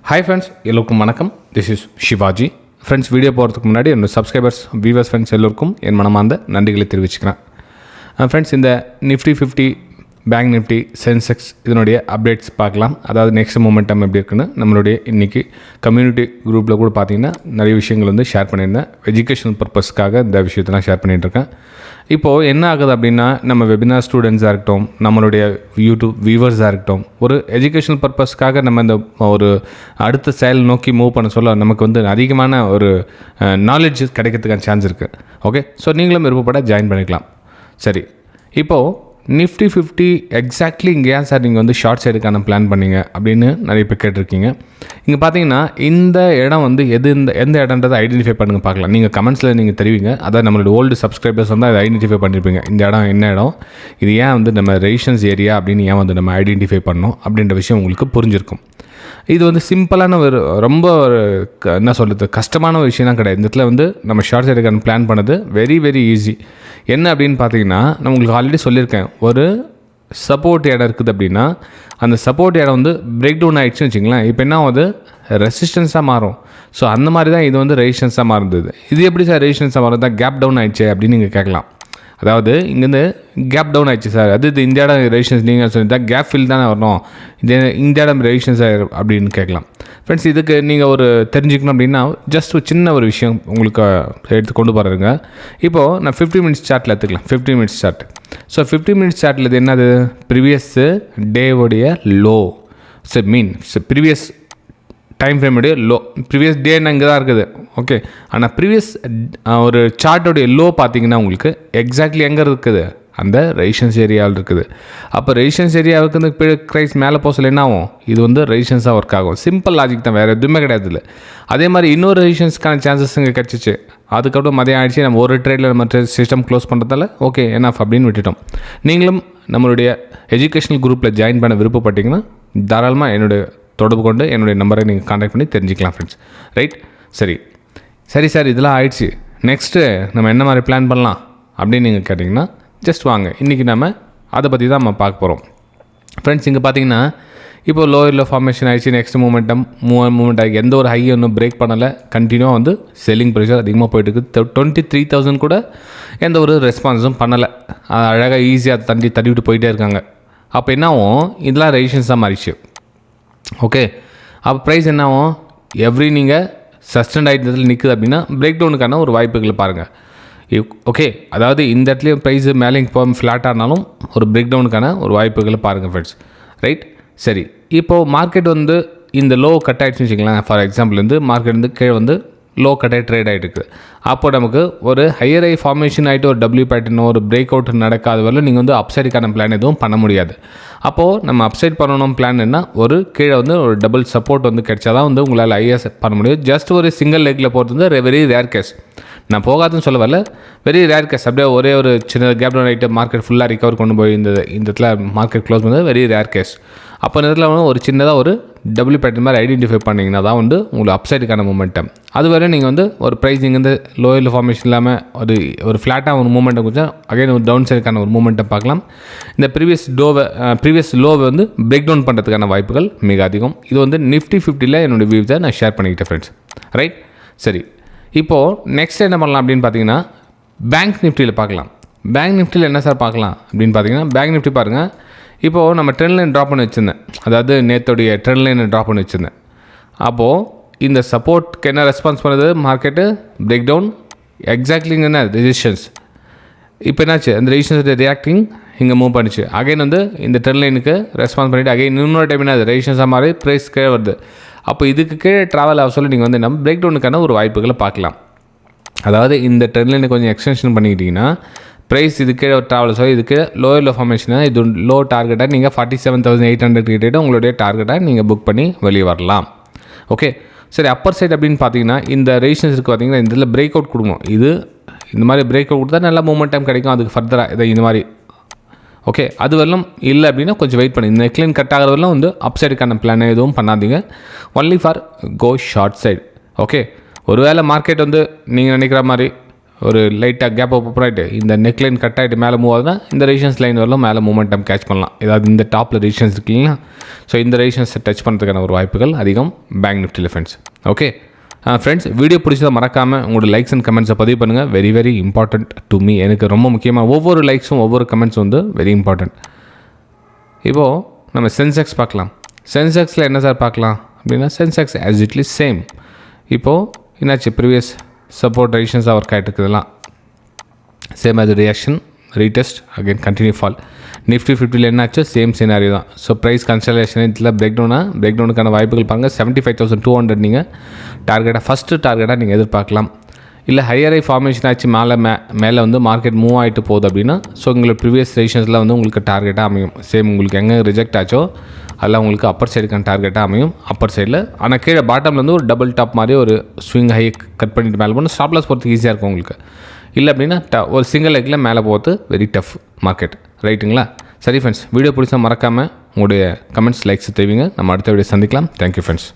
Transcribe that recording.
Hi friends, எல்லோருக்கும் வணக்கம். This is Shivaji. Friends, video போகிறதுக்கு முன்னாடி என்னோட சப்ஸ்கிரைபர்ஸ் வியூவர்ஸ் ஃப்ரெண்ட்ஸ் எல்லோருக்கும் என் மனமார்ந்த நன்றிகளை தெரிவிச்சுக்கிறேன். ஃப்ரெண்ட்ஸ், இந்த நிஃப்டி 50 பேங்க் நிஃப்டி சென்செக்ஸ் இதனுடைய அப்டேட்ஸ் பார்க்கலாம். அதாவது நெக்ஸ்ட் மொமெண்டம் எப்படி இருக்குன்னு நம்மளுடைய இன்றைக்கி கம்யூனிட்டி குரூப்பில் கூட பார்த்திங்கன்னா நிறைய விஷயங்கள் வந்து ஷேர் பண்ணியிருந்தேன். எஜுகேஷனல் பர்பஸ்க்காக இந்த விஷயத்தெல்லாம் ஷேர் பண்ணிகிட்ருக்கேன். இப்போது என்ன ஆகுது அப்படின்னா, நம்ம வெபினார் ஸ்டூடெண்ட்ஸாக இருக்கட்டும், நம்மளுடைய யூடியூப் வியூவர்ஸாக இருக்கட்டும், ஒரு எஜுகேஷனல் பர்பஸ்க்காக நம்ம இந்த ஒரு அடுத்த செயல் நோக்கி மூவ் பண்ண சொல்ல நமக்கு வந்து அதிகமான ஒரு நாலேஜ் கிடைக்கிறதுக்கான சான்ஸ் இருக்குது. ஓகே, ஸோ நீங்களும் விருப்பப்பட ஜாயின் பண்ணிக்கலாம். சரி, இப்போது நிஃப்டி 50 எக்ஸாக்ட்லி இங்கே ஏன் சார் நீங்கள் வந்து ஷார்ட் சைடுக்கான பிளான் பண்ணீங்க அப்படின்னு நிறைய பேர் கேட்டிருக்கீங்க. இங்கே பார்த்தீங்கன்னா இந்த இடம் வந்து எந்த இடன்றதை ஐடென்டிஃபை பண்ணுங்க பார்க்கலாம். நீங்கள் கமெண்ட்ஸில் நீங்கள் தெரிவிங்க. அதாவது நம்மளோட ஓல்டு சப்ஸ்கிரைபர்ஸ் வந்து அதை ஐடென்டிஃபை பண்ணியிருப்பீங்க. இந்த இடம் என்ன இடம், இது ஏன் வந்து நம்ம ரெசிஸ்டன்ஸ் ஏரியா அப்படின்னு ஏன் வந்து நம்ம ஐடென்டிஃபை பண்ணோம் அப்படின்ற விஷயம் உங்களுக்கு புரிஞ்சிருக்கும். இது வந்து சிம்பிளான ஒரு ரொம்ப என்ன சொல்கிறது கஷ்டமான ஒரு விஷயம் தான் கிடையாது. இந்த இடத்துல வந்து நம்ம ஷார்ட் சைடுக்கான பிளான் பண்ணது வெரி வெரி ஈஸி. என்ன அப்படின்னு பார்த்தீங்கன்னா, நான் உங்களுக்கு ஆல்ரெடி சொல்லியிருக்கேன், ஒரு சப்போர்ட் இடம் இருக்குது அப்படின்னா அந்த சப்போர்ட் இடம் வந்து பிரேக் டவுன் ஆகிடுச்சுன்னு வச்சுங்களேன். இப்போ என்ன ஆகுது, ரெசிஸ்டன்ஸாக மாறும். ஸோ அந்த மாதிரி தான் இது வந்து ரெசிஸ்டன்ஸாக மாறுது. இது எப்படி சார் ரெசிஸ்டன்ஸாக மாறுது, தான் கேப் டவுன் ஆகிடுச்சு அப்படின்னு நீங்கள் கேட்கலாம். அதாவது இங்கேருந்து கேப் டவுன் ஆகிடுச்சு சார், அது இந்த இடம் ரெசிஸ்டன்ஸ் நீங்கள் சொல்லி தான் கேப் ஃபில் தானே வரணும், இந்த இடம் ரெசிஸ்டன்ஸ் அப்படின்னு கேட்கலாம். ஃப்ரெண்ட்ஸ், இதுக்கு நீங்கள் ஒரு தெரிஞ்சுக்கணும் அப்படின்னா ஜஸ்ட் ஒரு சின்ன ஒரு விஷயம் உங்களுக்கு எடுத்து கொண்டு போகிறதுங்க. இப்போது நான் 50 மினிட்ஸ் சார்ட்டில் எடுத்துக்கலாம். 50 மினிட்ஸ் சார்ட். ஸோ 50 மினிட்ஸ் சார்ட்டில் இது என்னது, ப்ரீவியஸ் டேவுடைய லோ, ப்ரீவியஸ் டைம் ஃப்ரேமுடைய லோ. ப்ரீவியஸ் டேன்னு இங்கே தான் இருக்குது. ஓகே, ஆனால் ப்ரீவியஸ் ஒரு சார்ட்டோடைய லோ பார்த்தீங்கன்னா உங்களுக்கு எக்ஸாக்ட்லி எங்கே இருக்குது, அந்த ரெசிஸ்டன்ஸ் ஏரியாவில் இருக்குது. அப்போ ரெசிஸ்டன்ஸ் ஏரியாவுக்கு இந்த ப்ரைஸ் மேலே போக சொல்ல என்ன ஆகும், இது வந்து ரெசிஸ்டன்ஸாக ஒர்க் ஆகும். சிம்பிள் லாஜிக் தான், வேறு எதுவுமே கிடையாது இல்லை. அதே மாதிரி இன்னொரு ரெசிஸ்டன்ஸ்க்கான சான்சஸ் இங்கே கிடச்சிச்சு. அதுக்கப்புறம் மதியம் ஆகிடுச்சு, நம்ம ஒரு ட்ரேடில் நம்ம சிஸ்டம் க்ளோஸ் பண்ணுறதால ஓகே என்எஃப் அப்படின்னு விட்டுட்டோம். நீங்களும் நம்மளுடைய எஜுகேஷனல் குரூப்பில் ஜாயின் பண்ண விருப்பப்பட்டீங்கன்னா தாராளமாக என்னுடைய தொடர்பு கொண்டு என்னுடைய நம்பரை நீங்கள் கான்டாக்ட் பண்ணி தெரிஞ்சுக்கலாம் ஃப்ரெண்ட்ஸ். ரைட், சரி சார், இதெல்லாம் ஆயிடுச்சு, நெக்ஸ்ட்டு நம்ம என்ன மாதிரி பிளான் பண்ணலாம் அப்படின்னு நீங்கள் கேட்டிங்கன்னா ஜஸ்ட் வாங்க, இன்றைக்கி நம்ம அதை பற்றி தான் நம்ம பார்க்க போகிறோம். ஃப்ரெண்ட்ஸ், இங்கே பார்த்தீங்கன்னா இப்போ லோயரில் ஃபார்மேஷன் ஆகிடுச்சு. நெக்ஸ்ட் மூமெண்ட் ஆகி எந்த ஒரு ஹை ஒன்றும் பிரேக் பண்ணலை. கண்டினியூவாக வந்து செல்லிங் ப்ரெஷர் அதிகமாக போயிட்டு இருக்குது. 23,000 கூட எந்த ஒரு ரெஸ்பான்ஸும் பண்ணலை. அழகாக ஈஸியாக தள்ளிவிட்டு போயிட்டே இருக்காங்க. அப்போ என்ன ஆகும், இதெல்லாம் ரெசிஸ்டன்ஸாக மாறிச்சு. ஓகே, அப்போ ப்ரைஸ் என்ன ஆகும், எவ்ரி நீங்கள் சஸ்டெண்ட் ஆகிட்டதில் நிற்குது அப்படின்னா பிரேக் டவுனுக்கான ஒரு வாய்ப்புகளை பாருங்கள். ஓகே, அதாவது இந்த இடத்துலையும் ப்ரைஸ் மேலே போக ஃப்ளாட்டாக இருந்தாலும் ஒரு பிரேக் டவுனுக்கான ஒரு வாய்ப்புகளை பாருங்கள் ஃப்ரெண்ட்ஸ். ரைட், சரி, இப்போது மார்க்கெட் வந்து இந்த லோ கட் ஆகிடுச்சுன்னு வச்சுக்கலாம். ஃபார் எக்ஸாம்பிள் வந்து மார்க்கெட் வந்து கீழே வந்து லோ கட்டாகி ட்ரேட் ஆகிட்டு இருக்குது. அப்போ நமக்கு ஒரு ஹையர் ஐ ஃபார்மேஷன் ஆகிட்டு ஒரு டபிள்யூ பேட்டர்னோ ஒரு பிரேக் அவுட் நடக்காத வரல நீங்கள் வந்து அப்சைடுக்கான பிளான் எதுவும் பண்ண முடியாது. அப்போது நம்ம அப்சைட் பண்ணணும் பிளான் என்ன, ஒரு கீழே வந்து ஒரு டபுள் சப்போர்ட் வந்து கிடைச்சா தான் வந்து உங்களால் ஐஎஸ் பண்ண முடியும். ஜஸ்ட் ஒரு சிங்கிள் லெக்கில் போகிறது வந்து வெரி ரேர் கேஸ். நான் போகாதுன்னு சொல்ல வரல, வெரி ரேர் கேஸ். அப்படியே ஒரே ஒரு சின்ன கேப் டவுன் ஆகிட்டு மார்க்கெட் ஃபுல்லாக ரிகவர் கொண்டு போய் இந்த இடத்துல மார்க்கெட் க்ளோஸ் பண்ணது வெரி ரேர் கேஸ். அப்போ இந்த இடத்துல வந்து ஒரு சின்னதாக ஒரு டபுள்யூ பேட்டர்ன் மாதிரி ஐடென்டிஃபை பண்ணிங்கன்னா தான் வந்து உங்களுக்கு அப்சைடுக்கான மூமெண்டம். அது வரை நீங்கள் வந்து ஒரு ப்ரைஸ் இங்கே வந்து லோயரில் ஃபார்மேஷன் இல்லாமல் ஒரு ஃப்ளாட்டாக ஒரு மூமெண்ட்டை கொஞ்சம் அகைன் ஒரு டவுன் சைடுக்கான ஒரு மூமெண்ட்டை பார்க்கலாம். இந்த ப்ரீவியஸ் லோவை வந்து பிரேக் டவுன் பண்ணுறதுக்கான வாய்ப்புகள் மிக அதிகம். இது வந்து நிஃப்டி 50ல் என்னோடய வியூஸை நான் ஷேர் பண்ணிக்கிட்டேன் ஃப்ரெண்ட்ஸ். ரைட், சரி, இப்போது நெக்ஸ்ட் என்ன பண்ணலாம் அப்படின்னு பார்த்தீங்கன்னா பேங்க் நிஃப்டியில் பார்க்கலாம். பேங்க் நிஃப்டியில் என்ன சார் பார்க்கலாம் அப்படின்னு பார்த்தீங்கன்னா, பேங்க் நிஃப்டி பாருங்கள். இப்போது நம்ம ட்ரெண்ட் லைன் ட்ராப் பண்ணி வச்சுருந்தேன், அதாவது நேற்றுடைய ட்ரெண்ட் லைனை ட்ராப் பண்ணி வச்சுருந்தேன். அப்போது இந்த சப்போர்ட்க்கு என்ன ரெஸ்பான்ஸ் பண்ணுது, மார்க்கெட்டு பிரேக் டவுன் எக்ஸாக்ட்லி இங்கே என்ன ரெசிஸ்டன்ஸ். இப்போ என்னாச்சு, அந்த ரெசிஸ்டன்ஸ் ரியாக்டிங் இங்கே மூவ் பண்ணிச்சு. அகைன் வந்து இந்த ட்ரெண்ட் லைனுக்கு ரெஸ்பான்ஸ் பண்ணிவிட்டு அகைன் இன்னொரு டைம் என்ன ரெசிஸ்டன்ஸாக மாறி ப்ரைஸ் கீழே வருது. அப்போ இதுக்கு கீழே ட்ராவல் ஆக சொல்லி நீங்கள் வந்து நம்ம பிரேக் டவுனுக்கான ஒரு வாய்ப்புகளை பார்க்கலாம். அதாவது இந்த ட்ரெண்ட் லைனை கொஞ்சம் எக்ஸ்டென்ஷன் பண்ணிக்கிட்டிங்கன்னா ப்ரைஸ் இது கீழே ட்ராவல் சொல்லி இதுக்கு லோயரில் ஃபார்மேஷனாக இது லோ டார்கெட்டாக நீங்கள் 47,800 கிட்டே உங்களுடைய டார்கெட்டாக நீங்கள் புக் பண்ணி வெளியே வரலாம். ஓகே, சரி, அப்பர் சைட் அப்படின்னு பார்த்தீங்கன்னா இந்த ரெசிஸ்டன்ஸ் இருக்குது பார்த்தீங்கன்னா, இந்த இதில் பிரேக் அவுட் கொடுக்கணும். இது இந்த மாதிரி பிரேக் அவுட் கொடுத்தா நல்லா மூமெண்டம் கிடைக்கும். அதுக்கு ஃபர்தராக இதை இந்த மாதிரி ஓகே, அது வரலாம். இல்லை அப்படின்னா கொஞ்சம் வெயிட் பண்ணி இந்த நெக்லைன் கட் ஆகிற வரலாம் வந்து அப்சைடுக்கான பிளான் எதுவும் பண்ணாதீங்க. Only for go short side. Okay, ஒருவேளை மார்க்கெட் வந்து நீங்கள் நினைக்கிற மாதிரி ஒரு லைட்டாக கேப் அப் ஆகிட்டு இந்த நெக் லைன் கட் ஆகிட்டு மேலே மூவ் ஆகுதுன்னா இந்த ரெசிஸ்டன்ஸ் லைன் வரலாம் மேலே மூமெண்டம் கேட்ச் பண்ணலாம். ஏதாவது இந்த டாப்பில் ரெசிஸ்டன்ஸ் இருக்கு இல்லைங்களா, ஸோ இந்த ரெசிஸ்டன்ஸை டச் பண்ணுறதுக்கான ஒரு வாய்ப்புகள் அதிகம் பேங்க் நிஃப்டியில் ஃப்ரெண்ட்ஸ். ஓகே ஃப்ரெண்ட்ஸ், வீடியோ பிடிச்சதை மறக்காமல் உங்களோட லைக்ஸ் அண்ட் கமெண்ட்ஸை பதிவு பண்ணுங்கள். Very very important to me. எனக்கு ரொம்ப முக்கியமாக ஒவ்வொரு லைக்ஸும் ஒவ்வொரு கமெண்ட்ஸும் வந்து வெரி இம்பார்ட்டண்ட். இப்போது நம்ம சென்செக்ஸ் பார்க்கலாம். சென்செக்ஸில் என்ன சார் பார்க்கலாம் அப்படின்னா, சென்செக்ஸ் ஆஸ் இட்லி சேம். இப்போது என்னாச்சு, ப்ரீவியஸ் சப்போர்ட் ரெசிஸ்டன்ஸாக ஒர்க் ஆகிட்டு இருக்குதுலாம் சேம் அது reaction retest again continue fall. Nifty 50 என்னாச்சு, சேம் சினாரியோ தான். ஸோ ப்ரைஸ் கன்சல்டேஷன் இதில் பிரேக் டவுனுக்கான வாய்ப்புகள் பாருங்கள். 75,200 நீங்கள் டார்கெட்டாக ஃபஸ்ட்டு டார்கெட்டாக நீங்கள் எதிர்பார்க்கலாம். இல்லை ஹையர் ஐ ஃபார்மேஷன் ஆச்சு மேலே வந்து மார்க்கெட் மூவ் ஆகிட்டு போகுது அப்படின்னா, ஸோ உங்களுக்கு ப்ரீவியஸ் ரெசிஸ்டன்ஸில் வந்து உங்களுக்கு டார்கெட்டாக அமையும். சேம் உங்களுக்கு எங்கே ரிஜெக்ட் ஆச்சோ அதெல்லாம் உங்களுக்கு அப்பர் சைடுக்கான டார்கெட்டாக அமையும் அப்பர் சைடில். ஆனால் கீழே பாட்டம்லேருந்து ஒரு டபுள் டாப் மாதிரி ஒரு ஸ்விங் ஹை கட் பண்ணிட்டு மேலே போகணும். ஸ்டாப் லாஸ் போகிறதுக்கு ஈஸியாக இருக்கும் உங்களுக்கு. இல்லை அப்படின்னா ஒரு சிங்கிள் லெக்கில் மேலே போகிறது வெரி டஃப் மார்க்கெட், ரைட்டுங்களா? சரி ஃப்ரெண்ட்ஸ், வீடியோ பிடிச்சா மறக்காமல் உங்களுடைய கமெண்ட்ஸ் லைக்ஸ் தெரிவிங்க. நம்ம அடுத்த வீடியோ சந்திக்கலாம். Thank you friends.